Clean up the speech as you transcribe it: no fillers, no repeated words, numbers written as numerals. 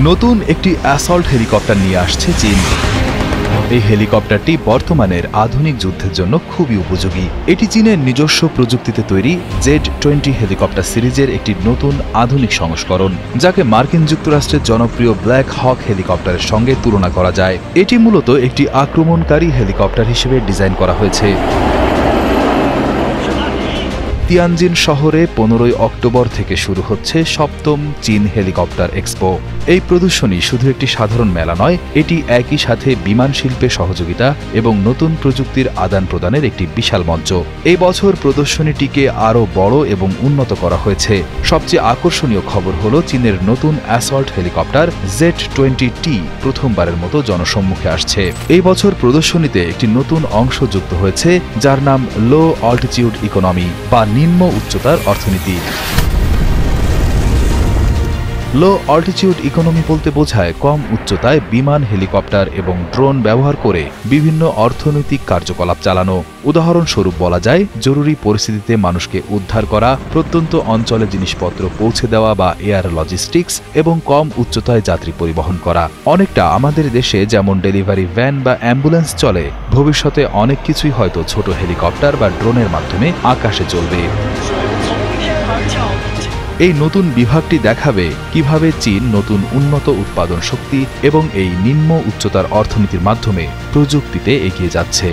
নতুন একটি assault helicopter নিয়ে আসছে চীন। এই হেলিকপ্টারটি বর্তমানের আধুনিক যুদ্ধের জন্য খুবই উপযোগী। এটি চীনের নিজস্ব প্রযুক্তিতে তৈরি Z-20 হেলিকপ্টার সিরিজের একটি নতুন আধুনিক সংস্করণ, যাকে মার্কিন যুক্তরাষ্ট্রের জনপ্রিয় ব্ল্যাক হক হেলিকপ্টারের সঙ্গে তুলনা করা যায়। এটি মূলত একটি আক্রমণকারী হেলিকপ্টার হিসেবে ডিজাইন করা হয়েছে। তিয়ানজিন শহরে 15 অক্টোবর থেকে শুরু হচ্ছে 7ম চীন হেলিকপ্টার এক্সপো। এই প্রদর্শনী শুধু একটি সাধারণ মেলা নয়, এটি একই সাথে বিমান শিল্পে সহযোগিতা এবং নতুন প্রযুক্তির আদান প্রদানের একটি বিশাল মঞ্চ। এই বছর প্রদর্শনীটিকে আরও বড় এবং উন্নত করা হয়েছে। সবচেয়ে আকর্ষণীয় খবর হল চীনের নতুন অ্যাসল্ট হেলিকপ্টার Z-20T প্রথমবারের মতো জনসম্মুখে আসছে। এই বছর প্রদর্শনীতে একটি নতুন অংশ যুক্ত হয়েছে, যার নাম লো অল্টিটিউড ইকোনমি বা নিম্ন উচ্চতার অর্থনীতি। লো অল্টিটিউড ইকোনমি বলতে বোঝায় কম উচ্চতায় বিমান, হেলিকপ্টার এবং ড্রোন ব্যবহার করে বিভিন্ন অর্থনৈতিক কার্যকলাপ চালানো। উদাহরণস্বরূপ বলা যায়, জরুরি পরিস্থিতিতে মানুষকে উদ্ধার করা, প্রত্যন্ত অঞ্চলে জিনিসপত্র পৌঁছে দেওয়া বা এয়ার লজিস্টিক্স, এবং কম উচ্চতায় যাত্রী পরিবহন করা। অনেকটা আমাদের দেশে যেমন ডেলিভারি ভ্যান বা অ্যাম্বুলেন্স চলে, ভবিষ্যতে অনেক কিছুই হয়তো ছোট হেলিকপ্টার বা ড্রোনের মাধ্যমে আকাশে চলবে। এই নতুন বিভাগটি দেখাবে কিভাবে চীন নতুন উন্নত উৎপাদন শক্তি এবং এই নিম্ন উচ্চতার অর্থনীতির মাধ্যমে প্রযুক্তিতে এগিয়ে যাচ্ছে।